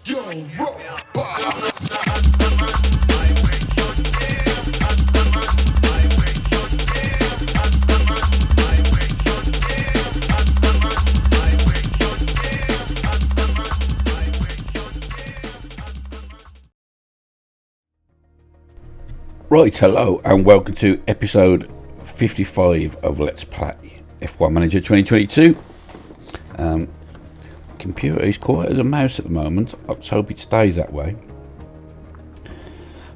Yo, robot. Right, hello and welcome to episode 55 of Let's Play F1 Manager 2022. Computer is quiet as a mouse at the moment. Let's hope it stays that way.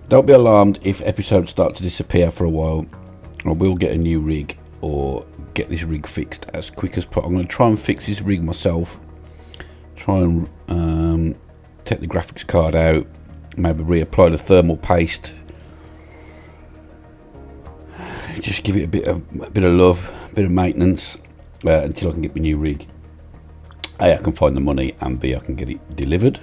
Don't be alarmed if episodes start to disappear for a while. I will get a new rig or get this rig fixed as quick as possible. I'm going to try and fix this rig myself. Try and take the graphics card out. Maybe reapply the thermal paste. Just give it a bit of love, a bit of maintenance until I can get my new rig. A, I can find the money, and B, I can get it delivered.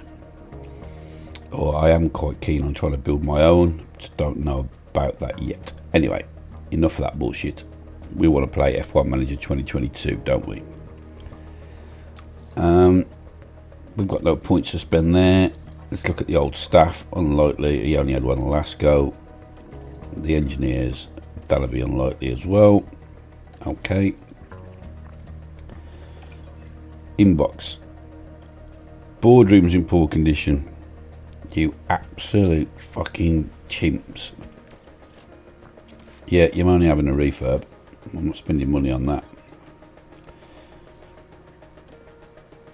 Or I am quite keen on trying to build my own. Just don't know about that yet. Anyway, enough of that bullshit. We want to play F1 Manager 2022, don't we? We've got no points to spend there. Let's look at the old staff. Unlikely, he only had one last go. The engineers, that'll be unlikely as well. Okay. Inbox. Boardroom's in poor condition. You absolute fucking chimps. Yeah, you're only having a refurb. I'm not spending money on that.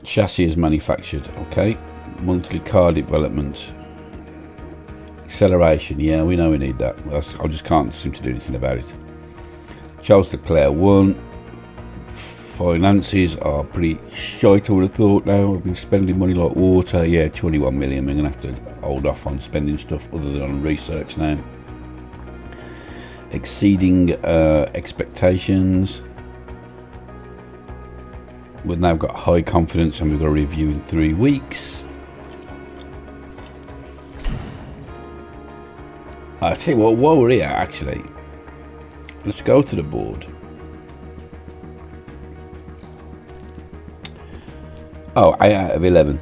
Chassis is manufactured. Okay. Monthly car development. Acceleration, yeah, we know we need that. I just can't seem to do anything about it. Charles Leclerc won. Finances are pretty shite, I would have thought now. I've been spending money like water. Yeah, 21 million. We're going to have to hold off on spending stuff other than on research now. Exceeding expectations. We've now got high confidence and we've got a review in 3 weeks. I tell you what, while we're here, actually, let's go to the board. Oh, 8 out of 11.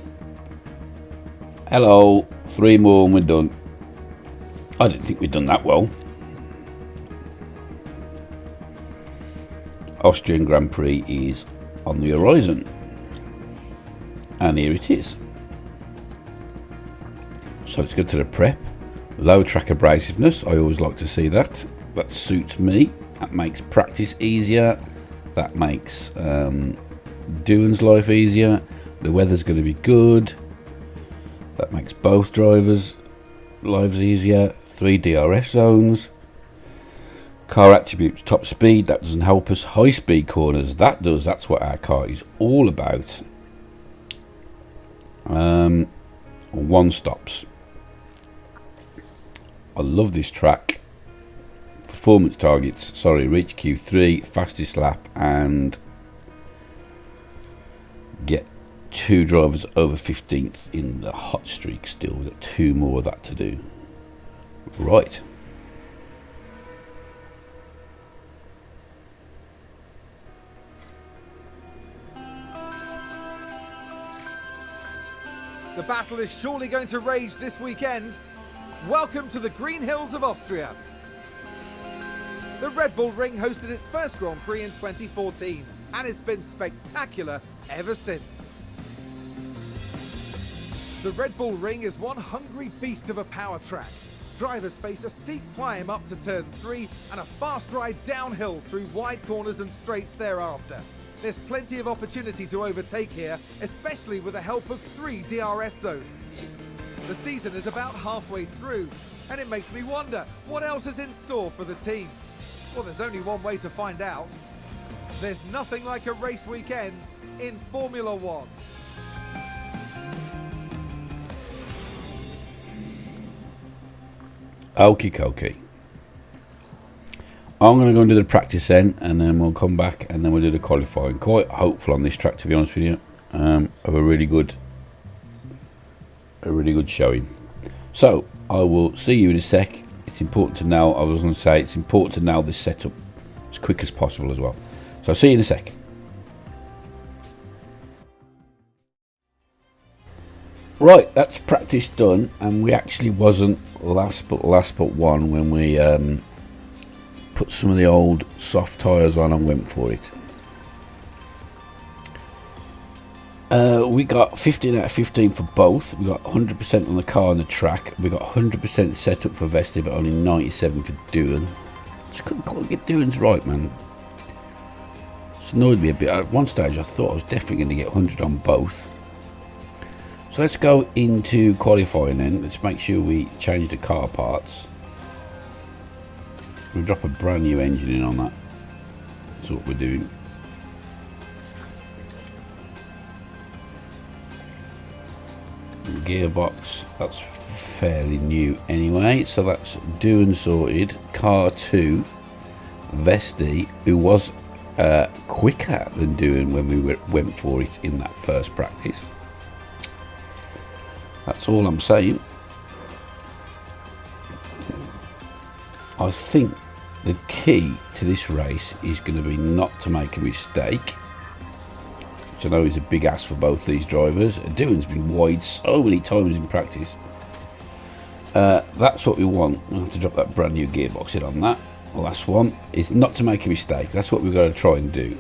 Hello, 3 more and we're done. I didn't think we'd done that well. Austrian Grand Prix is on the horizon. And here it is. So let's go to the prep. Low track abrasiveness, I always like to see that. That suits me. That makes practice easier. That makes doing's life easier. The weather's going to be good. That makes both drivers' lives easier. 3 DRS zones. Car attributes, top speed, that doesn't help us. High speed corners, that does. That's what our car is all about. 1 stops. I love this track. Performance targets, reach Q3, fastest lap, and get 2 drivers over 15th in the hot streak still. We've got 2 more of that to do. Right. The battle is surely going to rage this weekend. Welcome to the Green Hills of Austria. The Red Bull Ring hosted its first Grand Prix in 2014, and it's been spectacular ever since. The Red Bull Ring is one hungry beast of a power track. Drivers face a steep climb up to turn 3 and a fast ride downhill through wide corners and straights thereafter. There's plenty of opportunity to overtake here, especially with the help of 3 DRS zones. The season is about halfway through, and it makes me wonder what else is in store for the teams. Well, there's only one way to find out. There's nothing like a race weekend in Formula One. Okie dokie. I'm going to go and do the practice then, and then we'll come back and then we'll do the qualifying. Quite hopeful on this track, to be honest with you. Of a really good showing. So I will see you in a sec. It's important to know. I was going to say it's important to know this setup as quick as possible as well. So I'll see you in a sec. Right, that's practice done, and we actually wasn't last but one when we put some of the old soft tyres on and went for it. We got 15 out of 15 for both. We got 100% on the car and the track. We got 100% set up for Vesti, but only 97 for Doohan. Just couldn't quite get Doohan's right, man. It's annoyed me a bit. At one stage I thought I was definitely going to get 100 on both. So let's go into qualifying then. Let's make sure we change the car parts. We'll drop a brand new engine in on that. That's what we're doing. Gearbox, that's fairly new anyway, so that's Doohan sorted. Car 2, Vesti, who was quicker than Doohan when we went for it in that first practice. That's all I'm saying. I think the key to this race is going to be not to make a mistake, which I know is a big ask for both these drivers. Doohan's been wide so many times in practice. That's what we want. I'll have to drop that brand new gearbox in on that. The last one is not to make a mistake. That's what we've got to try and do.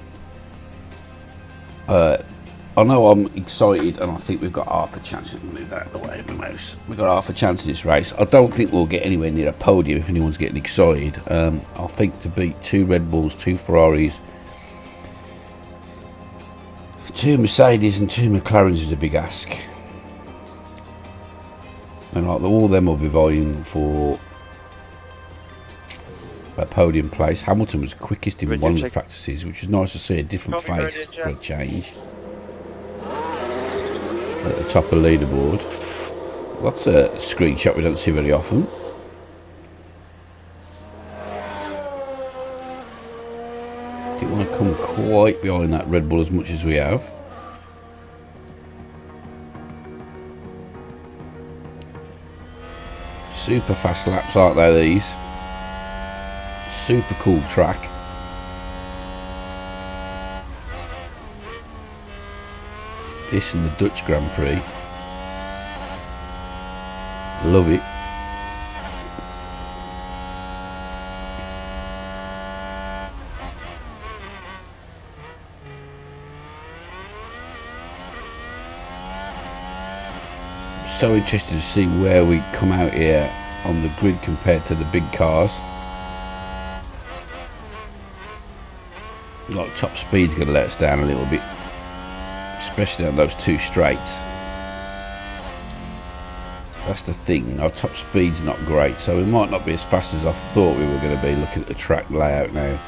I know I'm excited, and I think we've got half a chance. To move that away with my mouse. We've got half a chance in this race. I don't think we'll get anywhere near a podium if anyone's getting excited. I think to beat 2 Red Bulls, 2 Ferraris, 2 Mercedes and 2 McLarens is a big ask. And like all of them will be vying for a podium place. Hamilton was quickest in one of the practices, which was nice to see a different face for a change. At the top of the leaderboard. That's a screenshot we don't see very often. Didn't want to come quite behind that Red Bull as much as we have. Super fast laps, aren't they, these? Super cool track. This and the Dutch Grand Prix. Love it. So interested to see where we come out here on the grid compared to the big cars. Like top speed's going to let us down a little bit, especially on those 2 straights. That's the thing, our top speed's not great, so we might not be as fast as I thought we were going to be looking at the track layout now.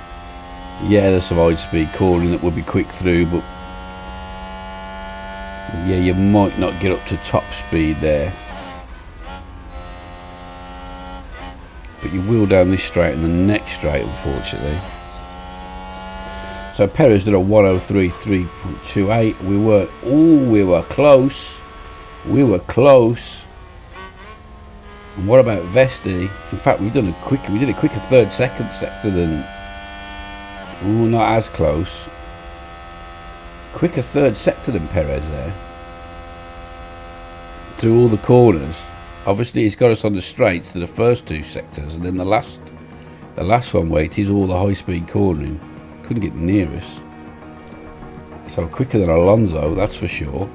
Yeah, there's some high speed cornering that will be quick through, but yeah, you might not get up to top speed there. But you will down this straight and the next straight, unfortunately. So Perez did a 103.328. We were close. We were close. And what about Vesti? In fact, we did a quicker third second sector than. Ooh, not as close. Quicker third sector than Perez there. Through all the corners. Obviously, he's got us on the straights to the first 2 sectors, and then the last one waited all the high-speed cornering. Couldn't get near us. So quicker than Alonso, that's for sure.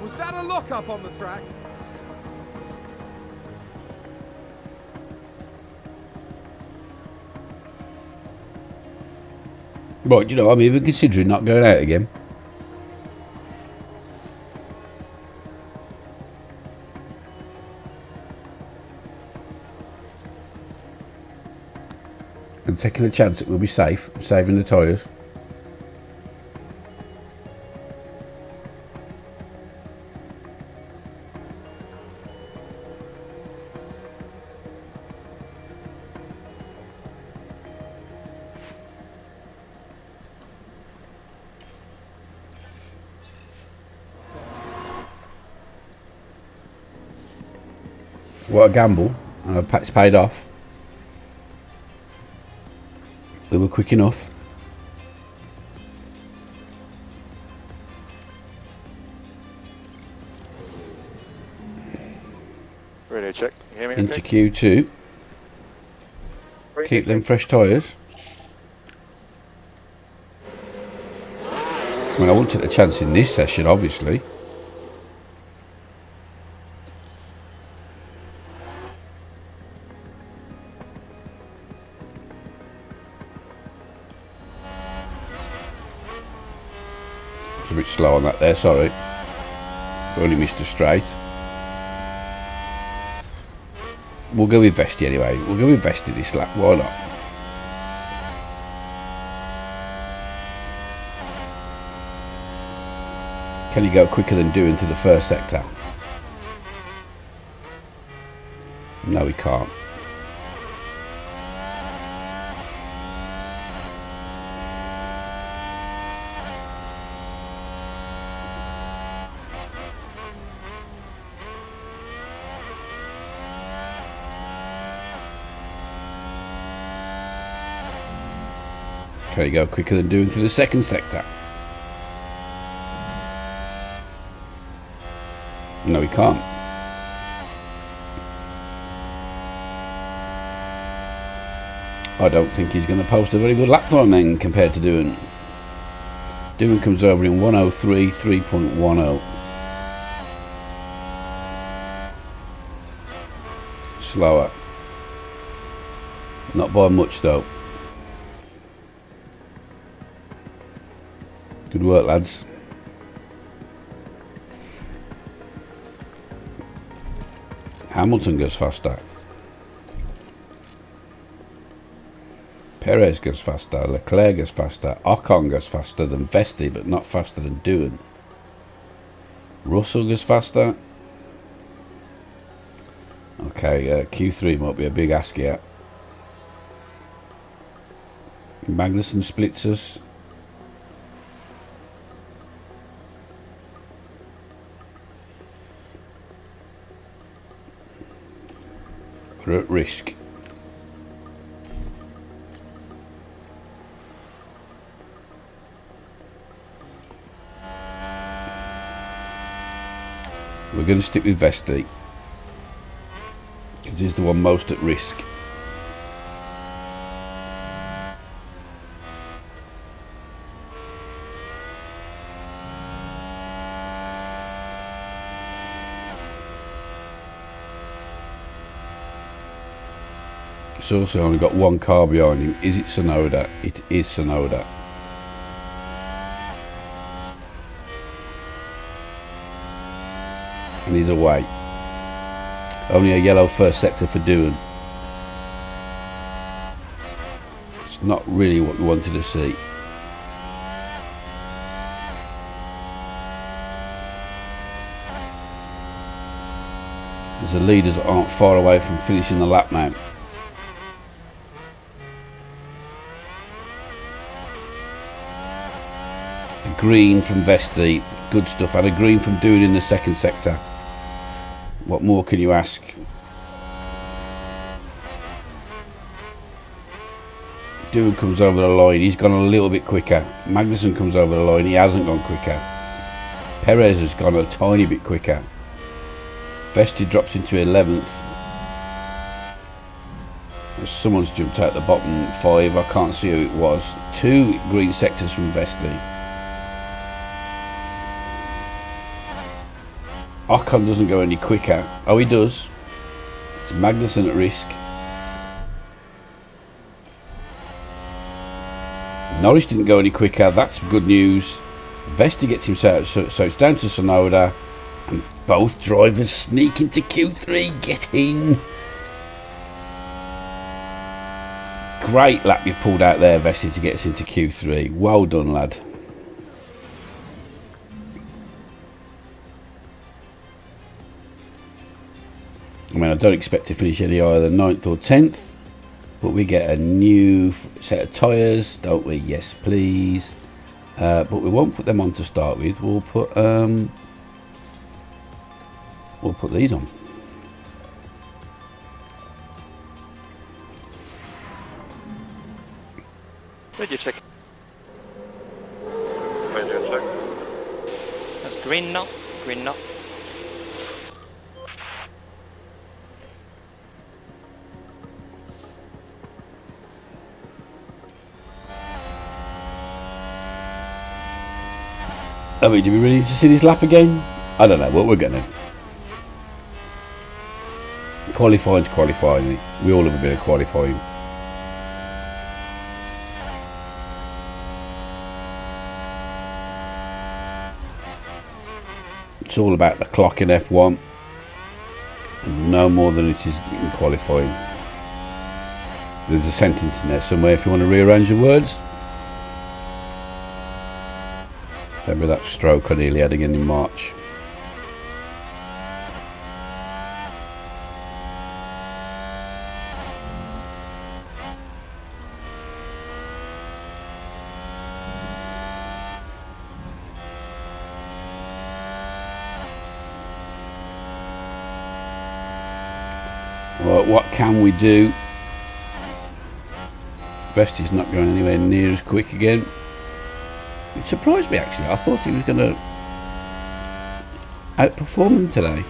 Was that a lock-up on the track? Right, you know, I'm even considering not going out again. I'm taking a chance that we'll be safe, saving the tyres. What a gamble, and it's paid off. We were quick enough. Radio check. Can you hear me Into okay? Q2. Keep them fresh tyres. I mean, I won't take a chance in this session, obviously. A bit slow on that there, sorry. Only missed a straight. We'll go with Vesti anyway. We'll go with Vesti this lap, why not? Can you go quicker than doing to the first sector? No, he can't. Can you go quicker than doing through the second sector? No, he can't. I don't think he's going to post a very good lap time then compared to Doohan. Doohan comes over in 103, 3.10. Slower. Not by much though. Good work, lads. Hamilton goes faster. Perez goes faster. Leclerc goes faster. Ocon goes faster than Vesti, but not faster than Doohan. Russell goes faster. Okay, Q3 might be a big ask here. Magnussen splits us. We're at risk. We're going to stick with Vesti because he's the one most at risk. It's also only got one car behind him. Is it Tsunoda? It is Tsunoda. And he's away. Only a yellow first sector for Doohan. It's not really what we wanted to see. As the leaders aren't far away from finishing the lap now. A green from Vesti, good stuff, and a green from Doohan in the second sector. What more can you ask? Doohan comes over the line, he's gone a little bit quicker. Magnussen comes over the line, he hasn't gone quicker. Perez has gone a tiny bit quicker. Vesti drops into 11th. Someone's jumped out the bottom 5, I can't see who it was. 2 green sectors from Vesti. Ocon doesn't go any quicker. Oh, he does. It's Magnussen at risk. Norris didn't go any quicker. That's good news. Vesti gets himself, so it's down to Tsunoda. And both drivers sneak into Q3. Get in. Great lap you've pulled out there, Vesti, to get us into Q3. Well done, lad. I mean, I don't expect to finish any higher than 9th or 10th, but we get a new set of tyres, don't we? Yes, please. But we won't put them on to start with. We'll put these on. Radio check. Radio check. That's green now. Green now. I mean, do we really need to see this lap again? I don't know what we're gonna. Qualifying's qualifying. We all have a bit of qualifying. It's all about the clock in F1. No more than it is in qualifying. There's a sentence in there somewhere if you want to rearrange your words. Remember that stroke I nearly had again in March. Well, what can we do? Vesti's not going anywhere near as quick again. It surprised me actually. I thought he was going to outperform him today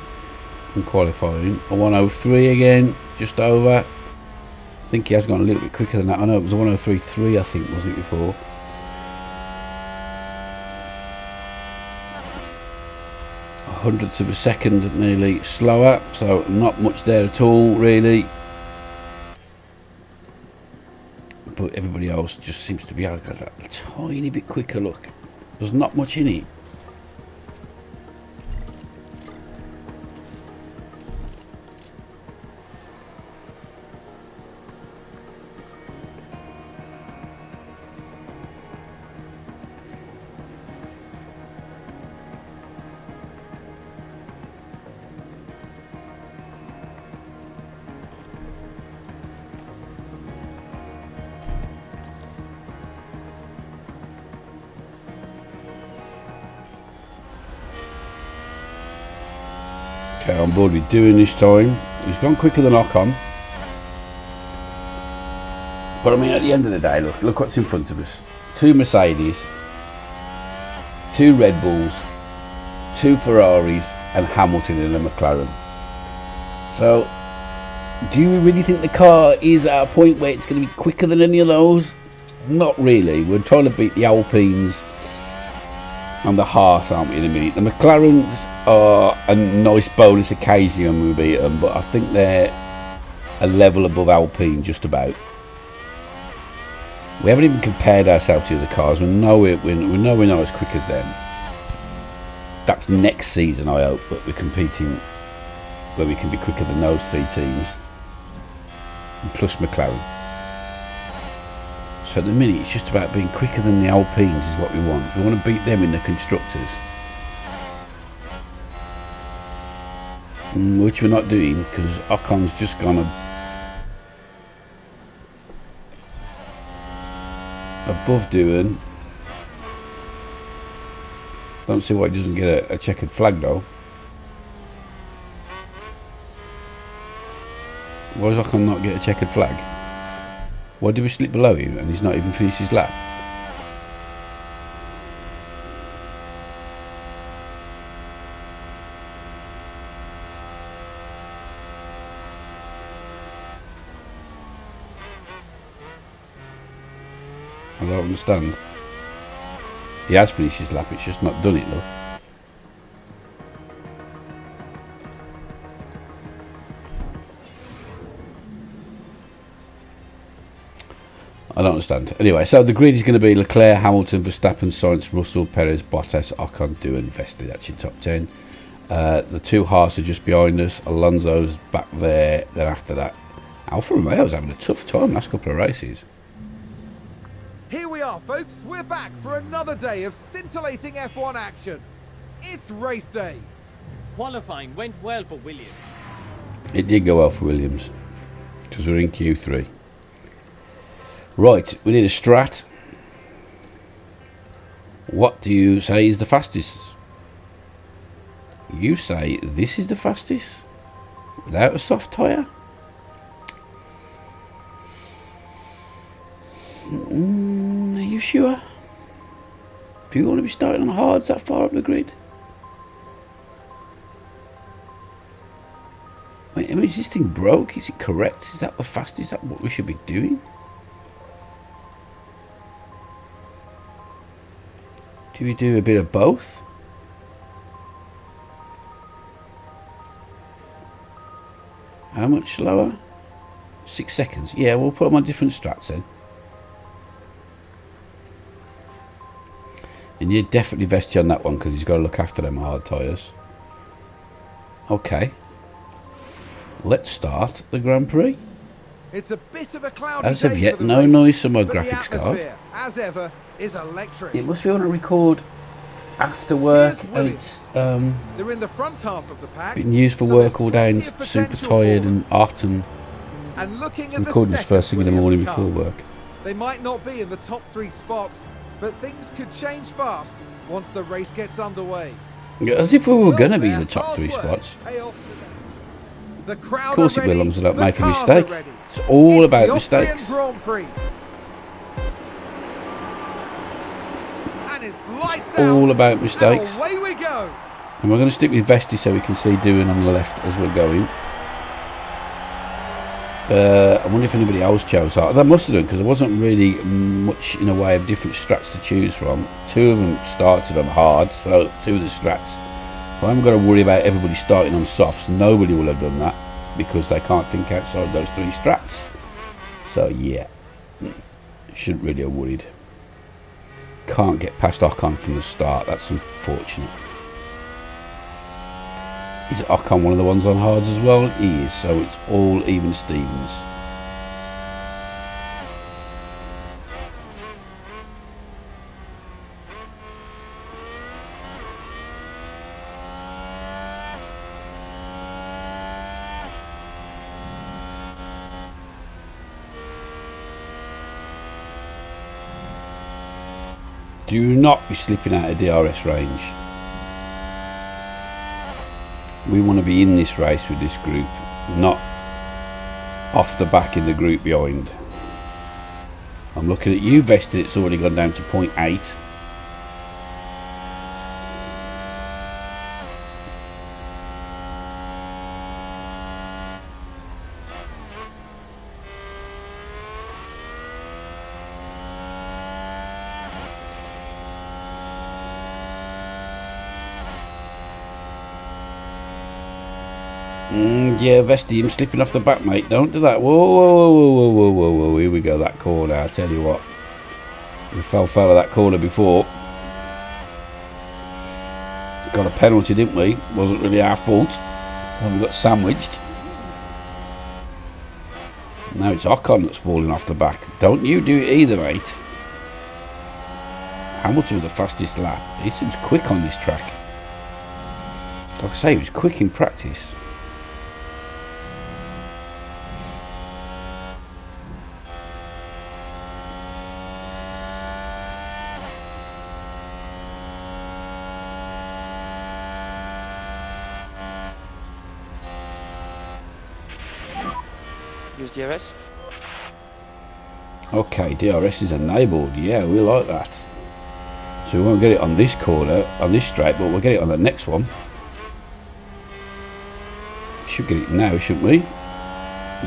in qualifying. A 103 again, just over. I think he has gone a little bit quicker than that. I know it was a 103.3 I think, wasn't it, before? Hundredths of a second nearly slower, so not much there at all really. But everybody else just seems to be got that tiny bit quicker. Look, there's not much in it. Okay, on board with doing this time. He's gone quicker than Ocon. But I mean, at the end of the day, look what's in front of us. 2 Mercedes, 2 Red Bulls, 2 Ferraris, and Hamilton in a McLaren. So, do you really think the car is at a point where it's going to be quicker than any of those? Not really. We're trying to beat the Alpines and the Haas, aren't we, in a minute? The McLarens are a nice bonus occasionally when we beat them, but I think they're a level above Alpine, just about. We haven't even compared ourselves to the cars. We know we're not as quick as them. That's next season, I hope, but we're competing where we can be quicker than those 3 teams, and plus McLaren. So at the minute, it's just about being quicker than the Alpines is what we want. We want to beat them in the constructors, which we're not doing because Ocon's just gone above doing. Don't see why he doesn't get a checkered flag though. Why does Ocon not get a checkered flag? Why did we slip below him and he's not even finished his lap? I don't understand. He has finished his lap, it's just not done it though. I don't understand. Anyway, so the grid is going to be Leclerc, Hamilton, Verstappen, Sainz, Russell, Perez, Bottas, Ocon, Doohan, Vettel. That's your top 10. The 2 Haas are just behind us. Alonso's back there. Then after that, Alfa Romeo's having a tough time last couple of races. Here we are, folks. We're back for another day of scintillating F1 action. It's race day. Qualifying went well for Williams. It did go well for Williams because we're in Q3. Right, we need a strat. What do you say is the fastest? You say this is the fastest without a soft tyre? sure? Do you want to be starting on hards that far up the grid? Wait, I mean, is this thing broke? Is it correct? Is that the fastest? Is that what we should be doing? Do we do a bit of both? How much slower? 6 seconds. Yeah, we'll put them on different strats then. And you're definitely vested on that one because he's got to look after them hard tyres. Okay. Let's start the Grand Prix. It's a bit of a cloudy As of day yet, for the no race, noise on my but the graphics card. atmosphere, as ever, is electric. It must be on a record after work, Here's and it's They're in the front half of the pack. been used for so work there's all day and plenty of super potential tired for and hot and And looking at the recording this second first thing in the morning Williams before car, work. They might not be in the top 3 spots, but things could change fast once the race gets underway. As if we were Will going to be in their the top hard 3 work spots. pay off today? The crowd Of course are it will, ready, as long as I don't the make a cars mistake. are ready. It's all It's about the Austrian mistakes. Grand Prix. And it's lights All out, about and mistakes. away we go. And we're going to stick with Vesti so we can see Doing on the left as we're going. I wonder if anybody else chose that. They must have done because there wasn't really much in a way of different strats to choose from. 2 of them started on hard, so 2 of the strats. I haven't got to worry about everybody starting on softs. Nobody will have done that because they can't think outside those 3 strats. So yeah, shouldn't really have worried. Can't get past Ocon from the start. That's unfortunate. Is Ocon one of the ones on hards as well? He is, so it's all even Stevens. Do not be slipping out of DRS range. We want to be in this race with this group, not off the back in the group behind. I'm looking at you, Vested. It's already gone down to 0.8. Yeah, Vesty, him slipping off the back, mate. Don't do that. Whoa, whoa, whoa, whoa, whoa, whoa, whoa. Here we go, that corner. I tell you what. We fell foul of that corner before. Got a penalty, didn't we? Wasn't really our fault. We got sandwiched. Now it's Ocon that's falling off the back. Don't you do it either, mate. Hamilton with the fastest lap. He seems quick on this track. Like I say, he was quick in practice. Use DRS. Okay, DRS is enabled. Yeah, we like that. So we won't get it on this corner, on this straight, but we'll get it on the next one. Should get it now, shouldn't we?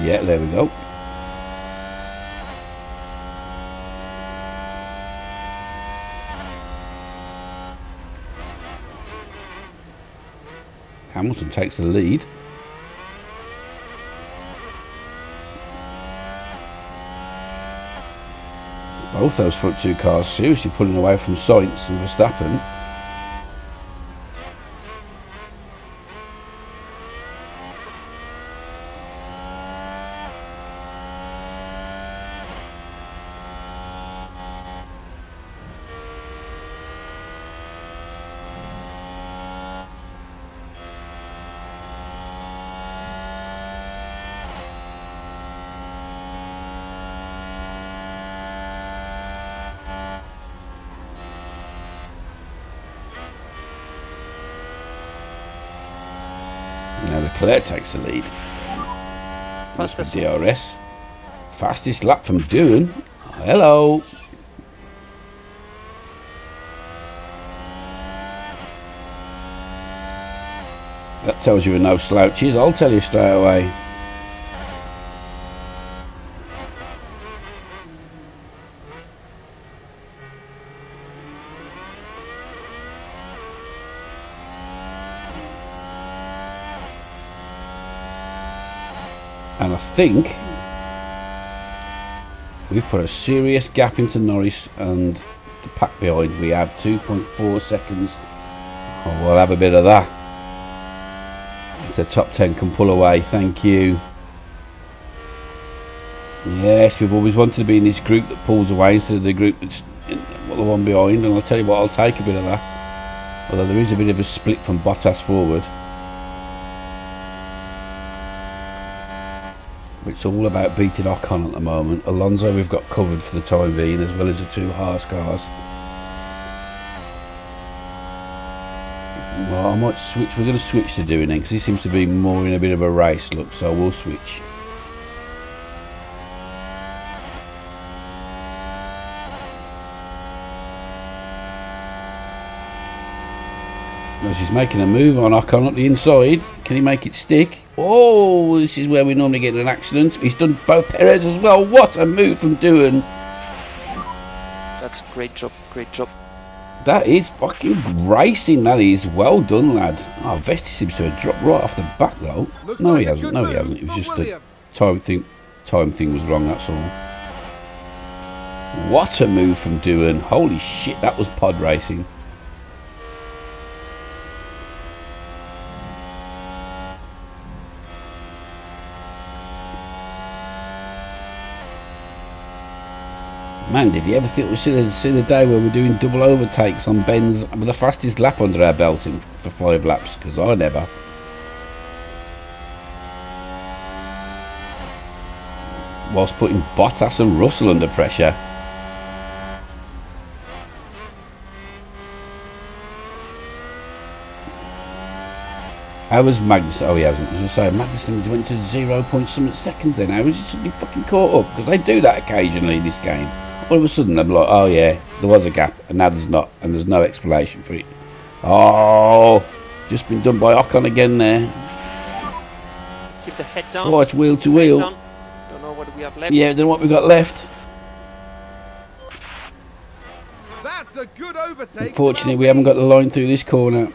Yeah, there we go. Hamilton takes the lead. Both those front 2 cars seriously pulling away from Sainz and Verstappen. Now Leclerc takes the lead. Must be DRS. Fastest lap from Doohan. Hello. That tells you are no slouches, I'll tell you straight away. And I think we've put a serious gap into Norris and the pack behind. We have 2.4 seconds. Oh, we'll have a bit of that. If the top 10 can pull away, thank you. Yes, we've always wanted to be in this group that pulls away instead of the group that's the one behind. And I'll tell you what, I'll take a bit of that. Although there is a bit of a split from Bottas forward. It's all about beating Ocon at the moment. Alonso we've got covered for the time being, as well as the two Haas cars. Well, I might switch. We're going to switch to doing it because he seems to be more in a bit of a race look, so we'll switch. He's making a move on Ocon up the inside. Can he make it stick? Oh, this is where we normally get an accident. He's done both Perez as well. What a move from Doohan. That's great job, great job. That is fucking racing, that is. Well done, lad. Oh, Vesti seems to have dropped right off the back, though. Looks No, like he a hasn't. good No, he move hasn't. It was for just Williams. the time thing was wrong, that's all. What a move from Doohan. Holy shit, that was pod racing. Man, did you ever think we'd see the day where we're doing double overtakes on bends with the fastest lap under our belt in for 5 laps? Because I never. Whilst putting Bottas and Russell under pressure. How was Magnussen? Oh, he hasn't. I was going to say, Magnussen went to 0 point something seconds then. How was he suddenly fucking caught up? Because they do that occasionally in this game. All of a sudden, I'm like, oh yeah, there was a gap, and now there's not, and there's no explanation for it. Oh, just been done by Ocon again there. Keep the head down. Oh, it's wheel to wheel. Don't know what we have left. Yeah, then what we got left? That's a good overtake. Unfortunately, we haven't got the line through this corner.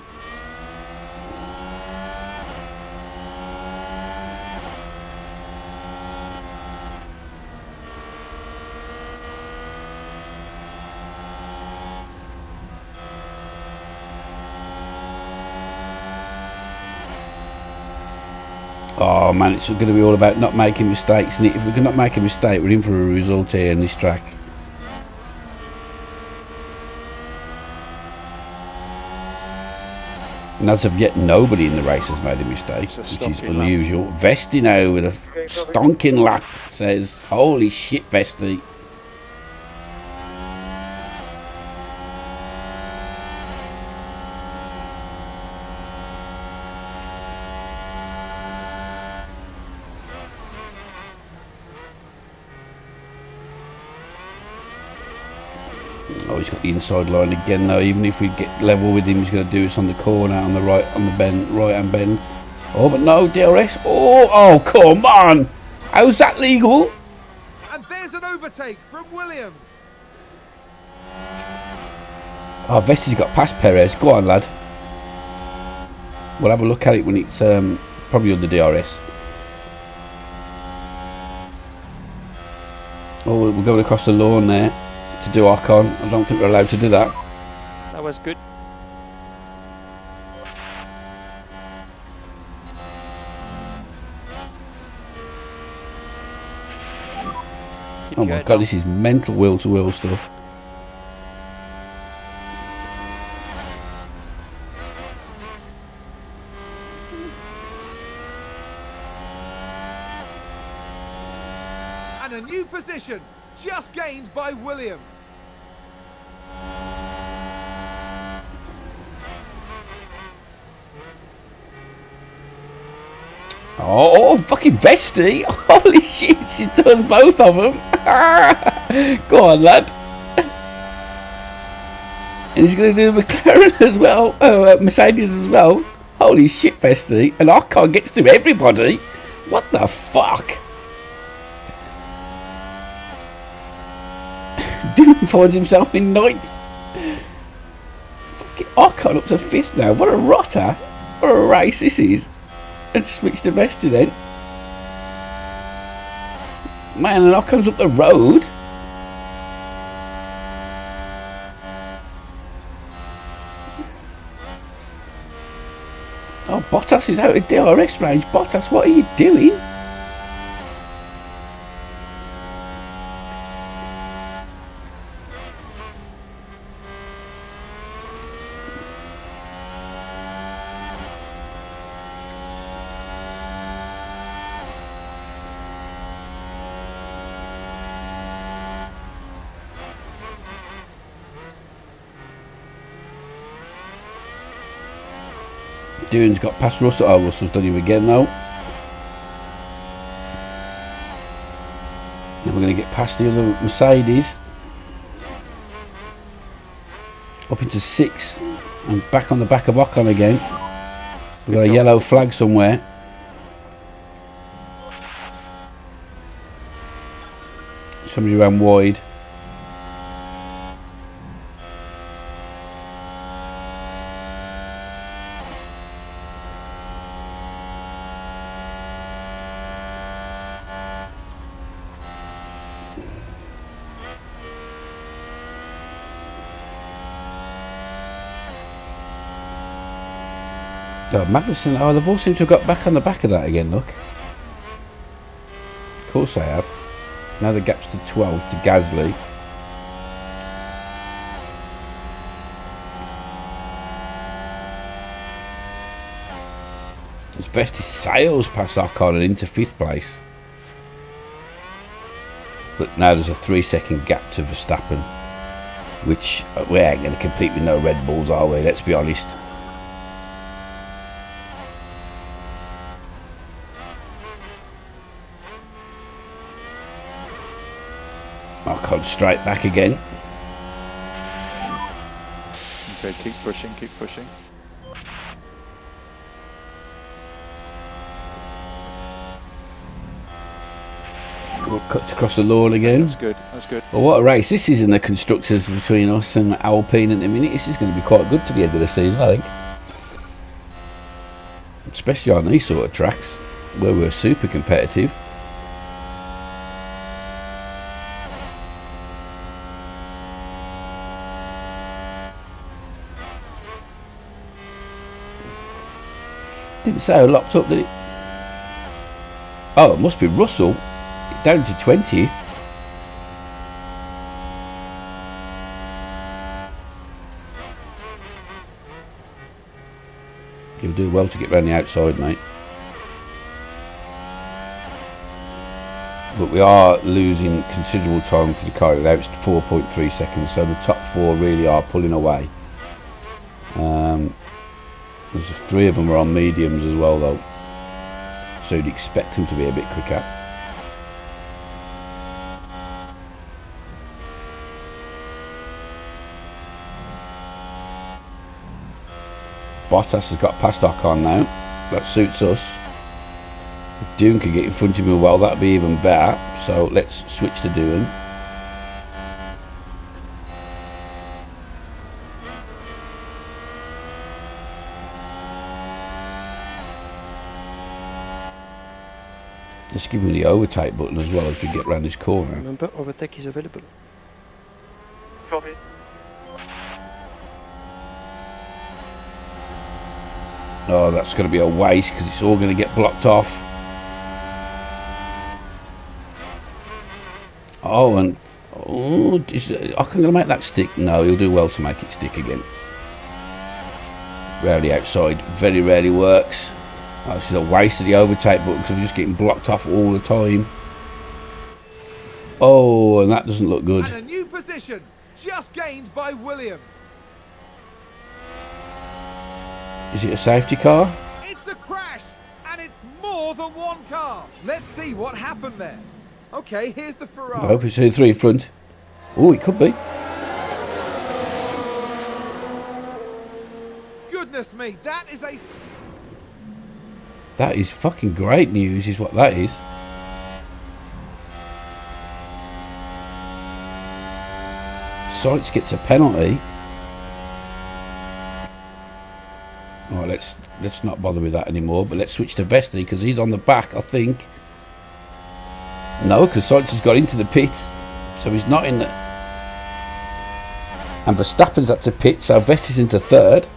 Oh man, it's going to be all about not making mistakes, and if we cannot make a mistake, we're in for a result here in this track. And as of yet, nobody in the race has made a mistake, which is unusual. Vesti now with a stonking lap says, holy shit, Vesti. Oh, he's got the inside line again though. Even if we get level with him, he's going to do us on the corner, on the right, on the bend, right hand bend. Oh, but no, DRS. Oh, come on. How's that legal? And there's an overtake from Williams. Oh, Vesti's got past Perez. Go on, lad. We'll have a look at it when it's probably under DRS. Oh, we're going across the lawn there to do Ocon. I don't think we're allowed to do that. That was good. Oh my god, this is mental wheel-to-wheel stuff. And a new position, just gained by Williams. Oh, fucking Vesti! Holy shit, she's done both of them. Go on, lad. And he's going to do McLaren as well. Mercedes as well. Holy shit, Bestie. And Ocon gets to everybody. What the fuck? Dune finds himself in ninth. Fucking Ocon up to fifth now. What a rotter. What a race this is. And switch to Vesti then. Man, and Ocon's up the road. Oh, Bottas is out of DRS range. Bottas, what are you doing? Dune's got past Russell. Oh, Russell's done him again now. And we're going to get past the other Mercedes. Up into 6. And back on the back of Ocon again. We've got a yellow flag somewhere. Somebody ran wide. Oh, Magnussen, oh, they've all seemed to have got back on the back of that again, look. Of course they have. Now the gap's to 12th to Gasly. It's Vesti sails past Ocon and into 5th place. But now there's a 3-second gap to Verstappen. Which, we ain't going to compete with no Red Bulls, are we? Let's be honest. Ocon straight back again. Okay, keep pushing, keep pushing. We'll cut across the lawn again. That's good, that's good. Well, what a race this is in the constructors between us and Alpine at the minute. This is going to be quite good to the end of the season, I think. Especially on these sort of tracks where we're super competitive. Didn't say I locked up, did it? Oh, it must be Russell. Down to 20th. You'll do well to get round the outside, mate. But we are losing considerable time to the car. Now it's 4.3 seconds, so the top 4 really are pulling away. There's 3 of them are on mediums as well, though, so you'd expect them to be a bit quicker. Bottas has got past Ocon now. That suits us. If Dune can get in front of him well, that'd be even better. So let's switch to Dune. Let's give him the overtake button as well as we get round this corner. Remember, overtake is available. Copy. Oh, that's going to be a waste because it's all going to get blocked off. Oh, and is Ocon going to make that stick? No, he'll do well to make it stick again. Rarely outside, very rarely works. Oh, this is a waste of the overtake button because I'm just getting blocked off all the time. Oh, and that doesn't look good. And a new position, just gained by Williams. Is it a safety car? It's a crash, and it's more than one car. Let's see what happened there. Okay, here's the I Ferrari. hope it's in 3 front. Oh, it could be. Goodness me, that is a... That is fucking great news, is what that is. Sainz gets a penalty. Alright, let's not bother with that anymore, but let's switch to Vesti because he's on the back, I think. No, because Sainz has got into the pit, so he's not in the... And Verstappen's at the pit, so Vesti's into third.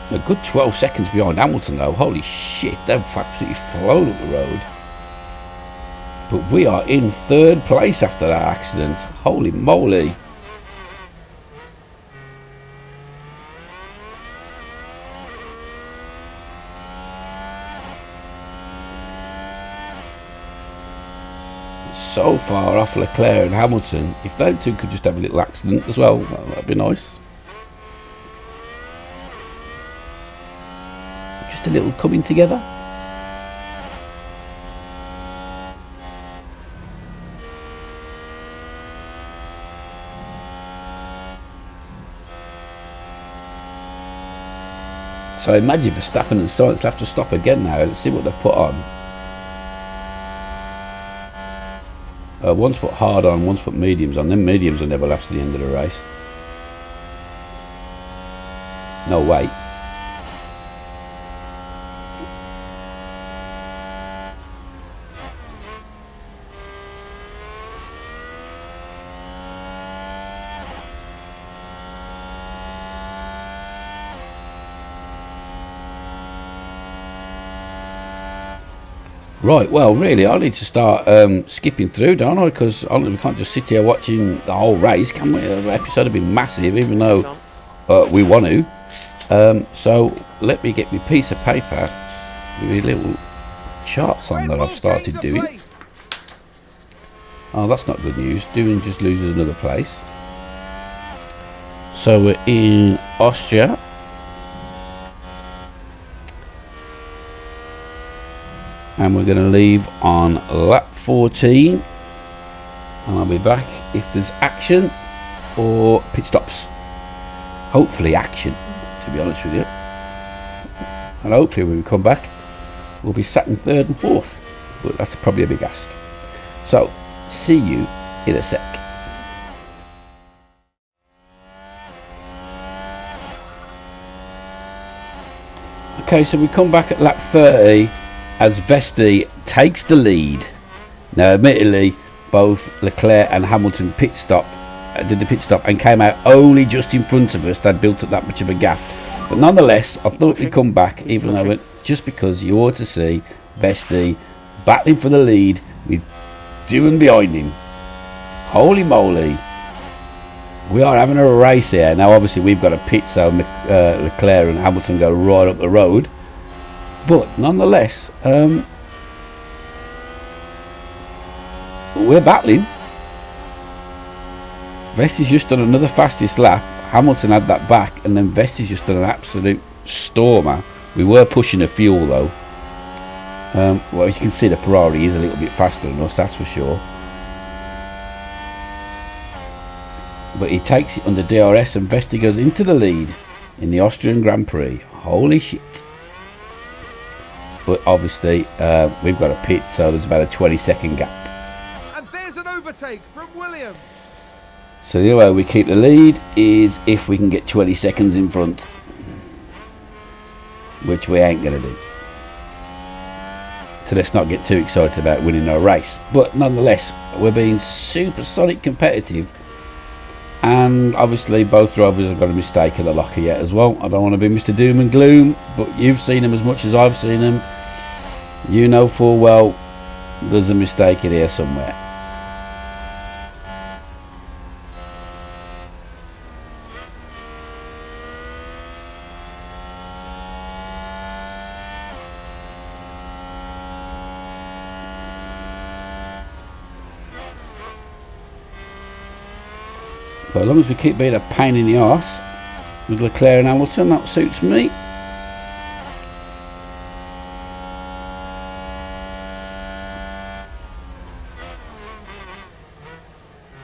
A good 12 seconds behind Hamilton though. Holy shit, they've absolutely flown up the road. But we are in third place after that accident. Holy moly. So far off Leclerc and Hamilton. If those two could just have a little accident as well, that'd be nice. Just a little coming together. So imagine Verstappen and Sainz have to stop again now. Let's see what they've put on. One's put hard on, one's put mediums on. Them mediums will never last to the end of the race. No way. Right, well, really, I need to start skipping through, don't I? Because we can't just sit here watching the whole race, can we? The episode will be massive, even though we want to. So, let me get my piece of paper with little charts on that I've started doing. Oh, that's not good news. Doohan just loses another place. So, we're in Austria. And we're going to leave on lap 14, and I'll be back if there's action or pit stops. Hopefully action, to be honest with you. And hopefully when we come back we'll be sat in third and fourth, but that's probably a big ask. So see you in a sec. Okay, so we come back at lap 30 as Vesti takes the lead. Now admittedly both Leclerc and Hamilton did the pit stop and came out only just in front of us. They'd built up that much of a gap, but nonetheless I thought we'd come back, even though just because you ought to see Vesti battling for the lead with Doohan behind him. Holy moly, we are having a race here. Now obviously we've got a pit, so Leclerc and Hamilton go right up the road. But nonetheless, we're battling. Vesti's just done another fastest lap. Hamilton had that back, and then Vesti's just done an absolute stormer. We were pushing the fuel though. Well, you can see the Ferrari is a little bit faster than us, that's for sure. But he takes it under DRS, and Vesti goes into the lead in the Austrian Grand Prix. Holy shit. But obviously we've got a pit, so there's about a 20-second gap. And there's an overtake from Williams. So the only way we keep the lead is if we can get 20 seconds in front, which we ain't going to do. So let's not get too excited about winning our race. But nonetheless, we're being supersonic competitive. And obviously both drivers have got a mistake in the locker yet as well. I don't want to be Mr. Doom and Gloom, but you've seen them as much as I've seen them. You know full well there's a mistake in here somewhere. But as long as we keep being a pain in the arse with Leclerc and Hamilton, that suits me.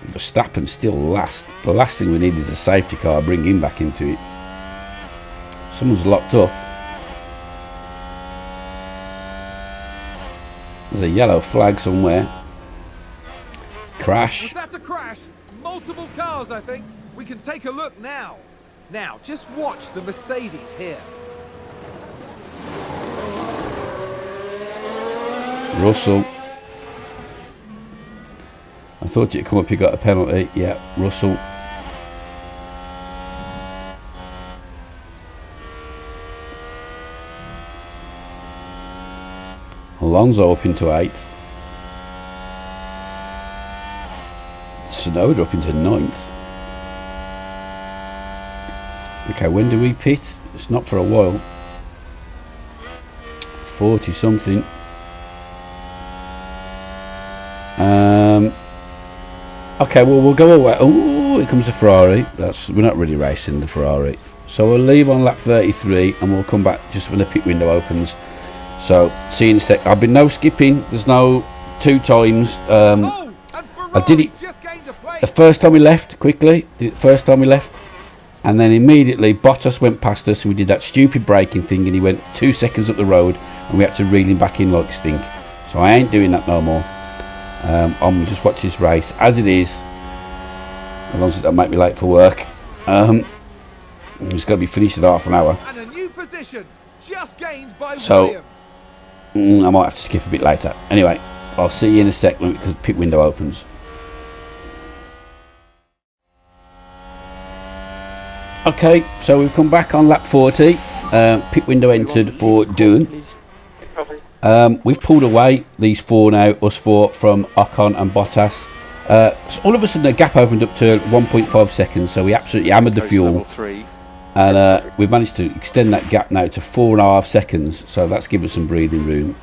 Verstappen still last. The last thing we need is a safety car, bring him back into it. Someone's locked up. a yellow flag somewhere. Crash. Was that a crash? Multiple cars, I think. We can take a look now. Now, just watch the Mercedes here. Russell. I thought you'd come up, you got a penalty. Yeah, Russell. Alonso up into 8th. Tsunoda up into 9th. Okay, when do we pit? It's not for a while. 40 something. Okay, well we'll go away. Oh, here comes the Ferrari. We're not really racing the Ferrari. So we'll leave on lap 33 and we'll come back just when the pit window opens. So see you in a sec. I've been no skipping. There's no 2 times. I did it the first time we left quickly. And then immediately Bottas went past us and we did that stupid braking thing and he went 2 seconds up the road and we had to reel him back in like stink. So I ain't doing that no more. I'm just watch this race as it is, as long as it don't make me late for work. I'm just going to be finished in half an hour. And a new position just gained by So Williams. I might have to skip a bit later. Anyway, I'll see you in a sec when the pit window opens. Okay, so we've come back on lap 40. Pit window entered for Doohan. We've pulled away these 4 now, us 4 from Ocon and Bottas. So all of a sudden the gap opened up to 1.5 seconds, so we absolutely hammered the fuel. And we've managed to extend that gap now to 4.5 seconds, so that's given us some breathing room.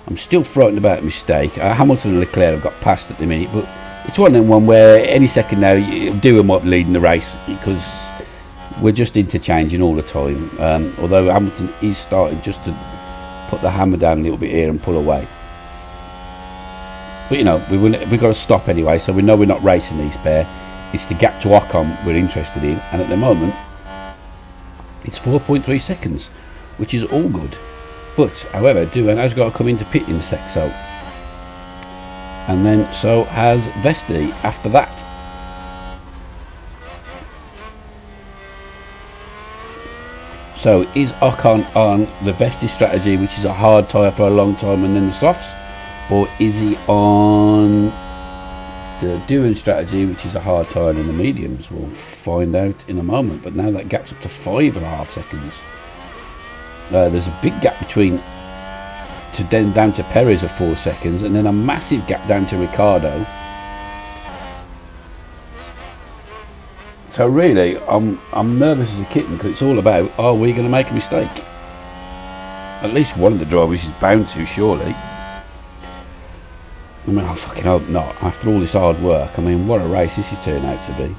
I'm still frightened about a mistake. Hamilton and Leclerc have got past at the minute, but it's one of them where any second now Doohan might be leading the race because we're just interchanging all the time. Although Hamilton is starting just to put the hammer down a little bit here and pull away. But you know, we've got to stop anyway, so we know we're not racing these pair. It's the gap to Ocon we're interested in, and at the moment it's 4.3 seconds, which is all good. But however, Doohan has got to come into pit in a sec, so, and then so has Vesti after that. So is Ocon on the Vesti strategy, which is a hard tyre for a long time and then the softs, or is he on the Doohan strategy, which is a hard tyre and then the mediums? We'll find out in a moment. But now that gap's up to 5.5 seconds. There's a big gap between down to Perez of 4 seconds, and then a massive gap down to Ricciardo. So really, I'm nervous as a kitten because it's all about, are we going to make a mistake? At least one of the drivers is bound to, surely. I mean, I fucking hope not. After all this hard work, I mean, what a race this is turning out to be.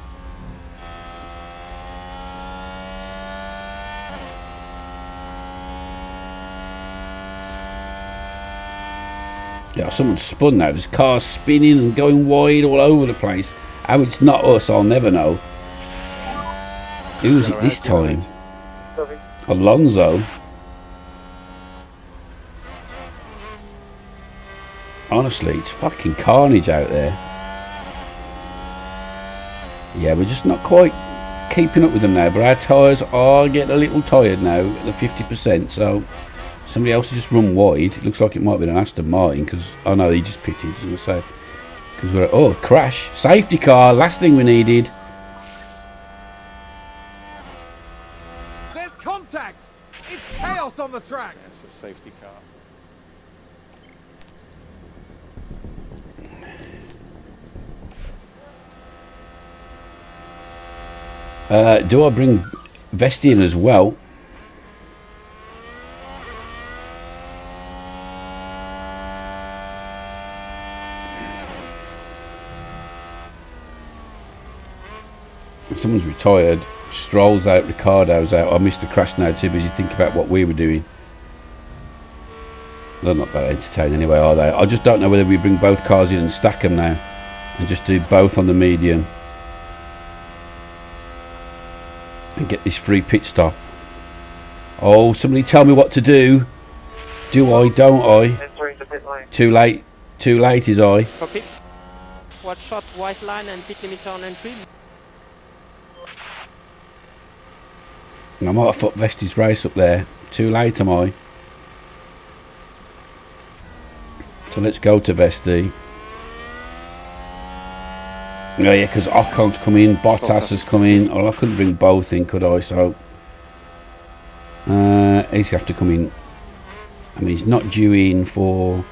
Yeah, someone's spun now. There's cars spinning and going wide all over the place. How it's not us, I'll never know. Who was it this time? Alonso. Honestly, it's fucking carnage out there. Yeah, we're just not quite keeping up with them now, but our tyres are getting a little tired now at the 50%, so somebody else has just run wide. It looks like it might be an Aston Martin, because, oh no, he just pitted, I was going to say. Because we're, oh, crash. Safety car, last thing we needed. There's contact! It's chaos on the track! It's a safety car. Do I bring Vesti in as well? Someone's retired. Stroll's out, Ricciardo's out. I missed the crash now, too busy thinking about what we were doing. They're not that entertaining anyway, are they? I just don't know whether we bring both cars in and stack them now and just do both on the medium and get this free pit stop. Oh, somebody tell me what to do. Do I, don't I? Too late. Too late, is I. Copy. Watch shot, white line and pit limiter on entry. I might have fucked Vesti's race up there. Too late, am I? So let's go to Vesti. Oh yeah, because Ocon's come in, Bottas has come in. Oh, I couldn't bring both in, could I? So he's have to come in. I mean, he's not due in for,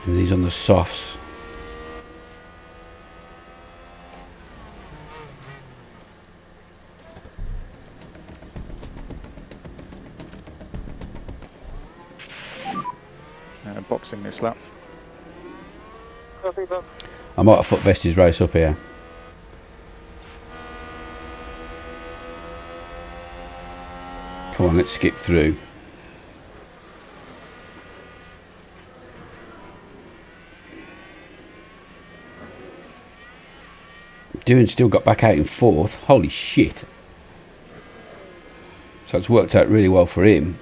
and he's on the softs. Boxing this lap. I might have put Vesti's race up here. Come on, let's skip through. Doing still got back out in 4th. Holy shit. So it's worked out really well for him.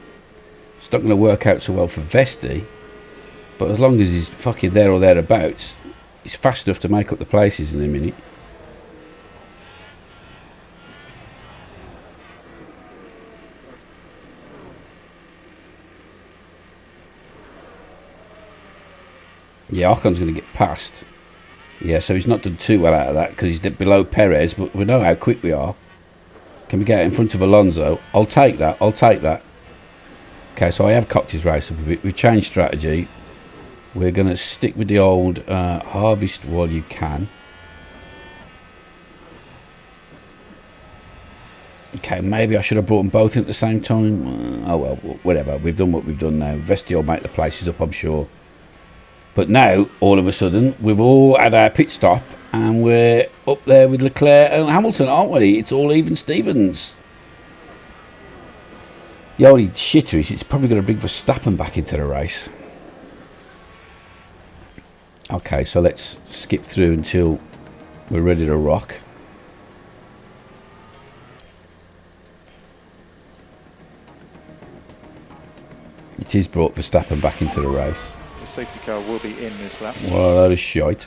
It's not going to work out so well for Vesti. But as long as he's fucking there or thereabouts, he's fast enough to make up the places in a minute. Yeah, Ocon's going to get past. Yeah, so he's not done too well out of that because he's below Perez, but we know how quick we are. Can we get in front of Alonso? I'll take that. I'll take that. Okay, so I have cocked his race up a bit. We've changed strategy. We're going to stick with the old harvest while you can. Okay, maybe I should have brought them both in at the same time. Oh well, whatever. We've done what we've done now. Vesti will make the places up, I'm sure. But now, all of a sudden, we've all had our pit stop and we're up there with Leclerc and Hamilton, aren't we? It's all even Stevens. The only shitter is it's probably going to bring Verstappen back into the race. Okay, so let's skip through until we're ready to rock. It is brought Verstappen back into the race. The safety car will be in this lap. What a load of shite.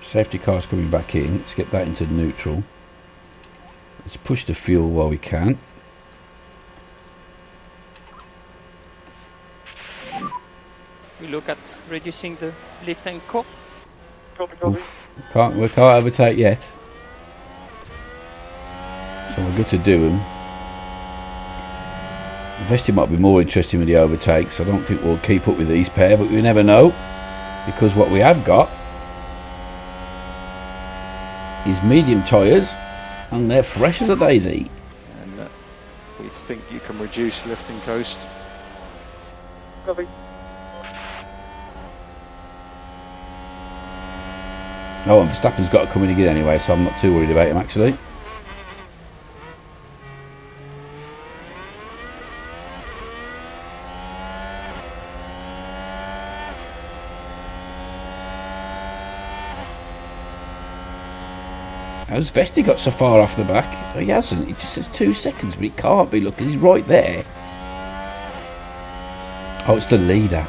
Safety car's coming back in. Let's get that into neutral. Let's push the fuel while we can. We look at reducing the lift and core. Oof. We can't overtake yet. So we're good to do them. Vesti might be more interesting with the overtakes. I don't think we'll keep up with these pair, but we never know. Because what we have got is medium tyres and they're fresh as a daisy. And we think you can reduce lift and coast. Copy. Oh, and Verstappen's got to come in again anyway, so I'm not too worried about him actually. How's Vesti got so far off the back? He hasn't. It just says 2 seconds, but he can't be looking. He's right there. Oh, it's the leader.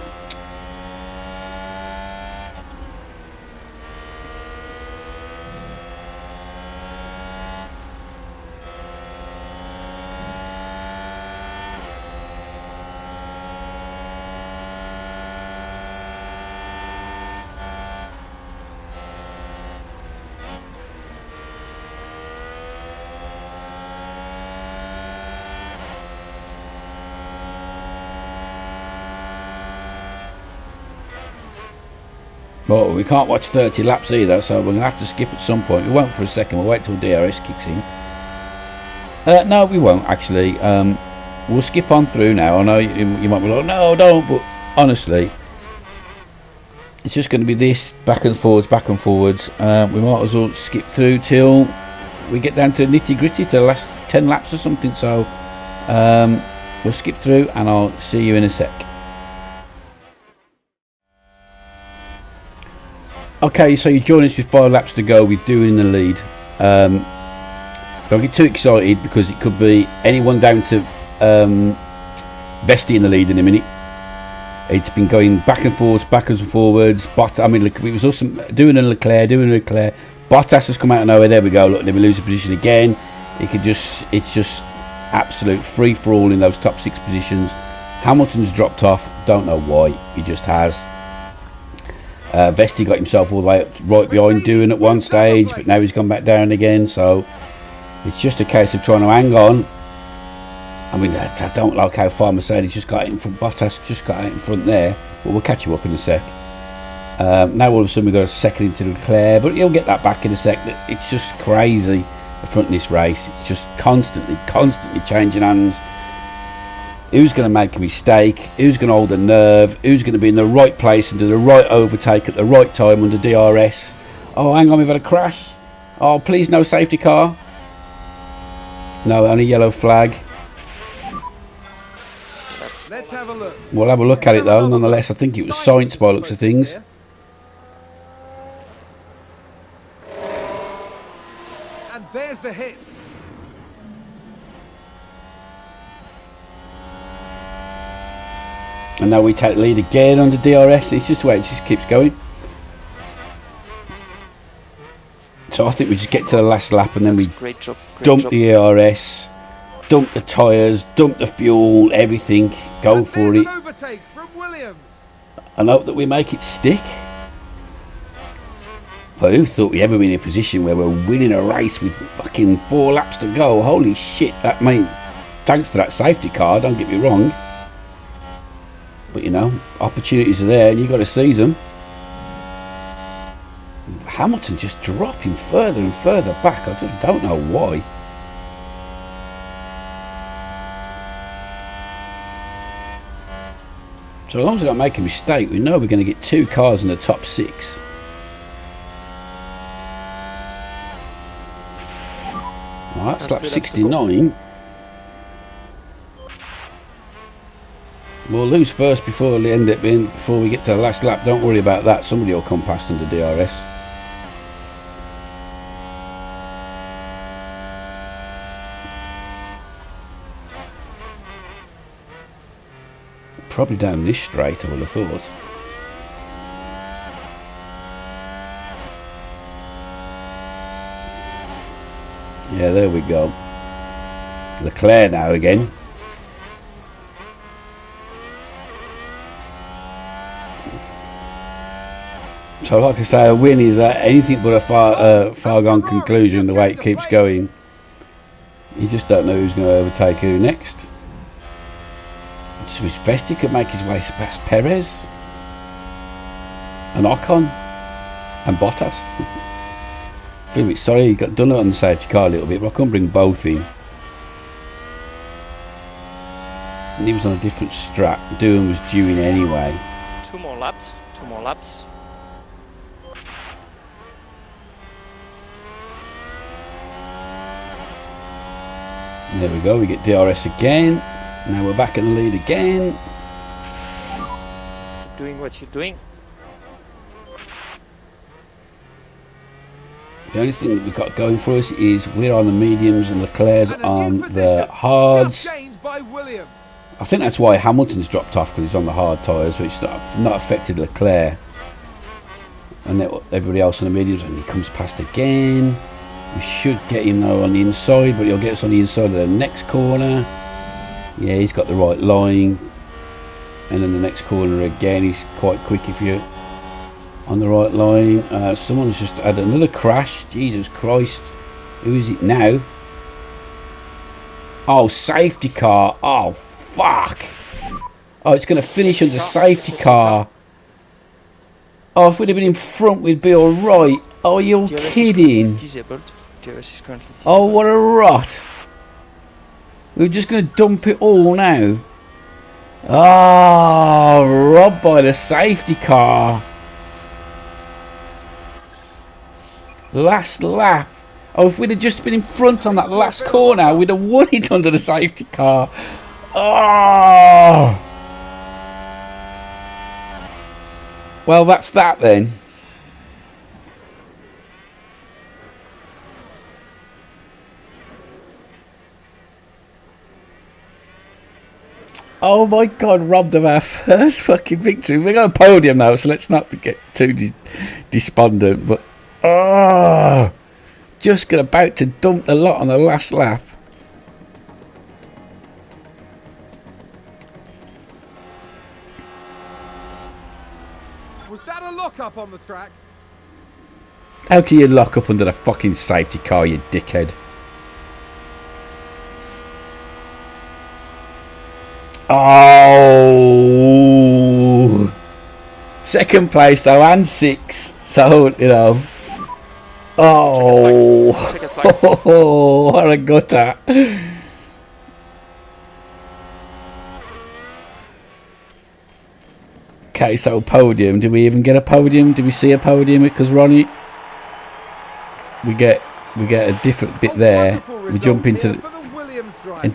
But we can't watch 30 laps either, so we're going to have to skip at some point. We won't for a second. We'll wait till DRS kicks in. No, we won't actually. We'll skip on through now. I know you might be like, no, don't. But honestly, it's just going to be this back and forwards, back and forwards. We might as well skip through till we get down to nitty gritty, to the last 10 laps or something. So we'll skip through and I'll see you in a sec. Okay, so you join us with 5 laps to go with Doing the lead. Don't get too excited because it could be anyone down to Vesti in the lead in a minute. It's been going backwards and forwards. But I mean, look, it was awesome doing a Leclerc. Bottas has come out of nowhere. There we go. Look, they lose a position again. It's just absolute free for all in those top 6 positions. Hamilton's dropped off. Don't know why. He just has. Vesti got himself all the way up right behind doing at one stage, but now he's gone back down again. So it's just a case of trying to hang on. I mean, I don't like how far Mercedes just got out in front. Bottas just got out in front there, but we'll catch you up in a sec. Now all of a sudden we've got a second into Leclerc, but he'll get that back in a sec. It's just crazy the front of this race. It's just constantly changing hands. Who's going to make a mistake? Who's going to hold the nerve? Who's going to be in the right place and do the right overtake at the right time under DRS? Oh, hang on, we've had a crash. Oh, please, no safety car. No, only yellow flag. Let's have a look. We'll have a look at it though. Nonetheless, I think it was science by the looks of things. And there's the hit. And now we take the lead again under DRS. It's just the way it just keeps going. So I think we just get to the last lap and then we dump the ARS, dump the tyres, dump the fuel, everything. Go for it. Overtake from Williams. And hope that we make it stick. But who thought we'd ever be in a position where we're winning a race with fucking 4 laps to go? Holy shit, that means thanks to that safety car, don't get me wrong. But you know, opportunities are there and you've got to seize them. Hamilton just dropping further and further back. I just don't know why. So as long as I don't make a mistake, we know we're going to get 2 cars in the top 6. Well, that's lap 69. We'll lose first before we end up in before we get to the last lap. Don't worry about that. Somebody will come past under DRS. Probably down this straight, I would have thought. Yeah, there we go. Leclerc now again. So like I say, a win is anything but a far gone conclusion the way it keeps going. You just don't know who's going to overtake who next. Just wish Vesti could make his way past Perez and Ocon and Bottas. Feel a bit sorry he got done on the safety car a little bit, but I couldn't bring both in. And he was on a different strat. Doohan was due in anyway. 2 more laps. 2 more laps. And there we go. We get DRS again. Now we're back in the lead again. Keep doing what you're doing. The only thing that we've got going for us is we're on the mediums and Leclerc's on the hards. I think that's why Hamilton's dropped off, because he's on the hard tyres, which not affected Leclerc. And everybody else on the mediums, and he comes past again. We should get him though on the inside, but he'll get us on the inside of the next corner. Yeah, he's got the right line. And then the next corner again, he's quite quick if you're on the right line. Someone's just had another crash. Jesus Christ. Who is it now? Oh, safety car. Oh, fuck. Oh, it's going to finish under safety car. Oh, if we'd have been in front, we'd be alright. Oh, you're kidding. Disabled. DRS is currently disabled. Oh, what a rot. We're just going to dump it all now. Oh, robbed by the safety car. Last lap. Oh, if we'd have just been in front on that last corner, we'd have won it under the safety car. Oh. Well, that's that then. Oh my God, robbed of our first fucking victory. We're on a podium now, so let's not get too despondent. But, just about to dump the lot on the last lap. Was that a lock-up on the track? How can you lock up under the fucking safety car, you dickhead? Oh, second place though, and 6. So you know. Oh, what a gutter! Okay, so podium. Did we even get a podium? Did we see a podium? Because Ronnie, we get a different bit there. We jump into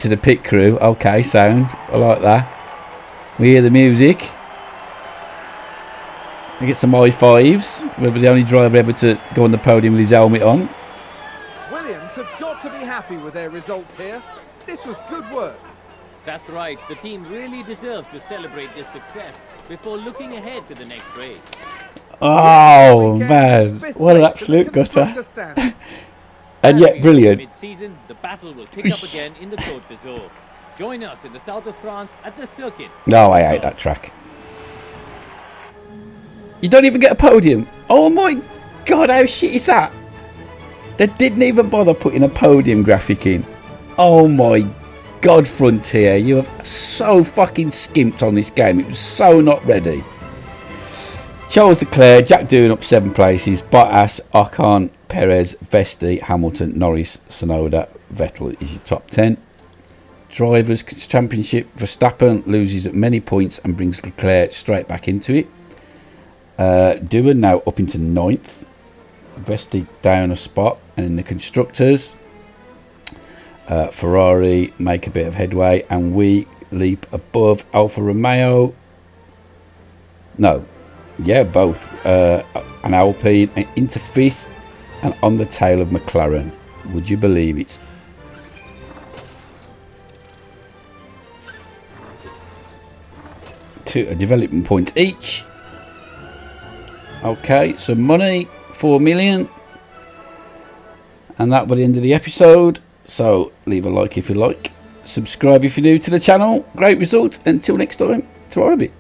the pit crew. Okay, sound. I like that. We hear the music. We get some high fives. We'll be the only driver ever to go on the podium with his helmet on. Williams have got to be happy with their results here. This was good work. That's right. The team really deserves to celebrate this success before looking ahead to the next race. Oh man, what an absolute gutter. And yet brilliant. Mid-season, the battle will pick up again in the Côte d'Azur. Join us in the south of France at the circuit. No, I hate that track. You don't even get a podium. Oh my God, how shit is that? They didn't even bother putting a podium graphic in. Oh my God, Frontier, you have so fucking skimped on this game. It was so not ready. Charles Leclerc, Jack Doohan up 7 places. Bottas, Ocon, Perez, Vesti, Hamilton, Norris, Tsunoda, Vettel is your top 10. Drivers' Championship, Verstappen loses at many points and brings Leclerc straight back into it. Doohan now up into 9th. Vesti down a spot. And in the Constructors, Ferrari make a bit of headway and we leap above Alfa Romeo. No. Yeah, both. An Alpine into 5th and on the tail of McLaren. Would you believe it? A development point each. Okay, some money, 4 million. And that will be the end of the episode. So leave a like if you like. Subscribe if you're new to the channel. Great result. Until next time, ta-ra a bit.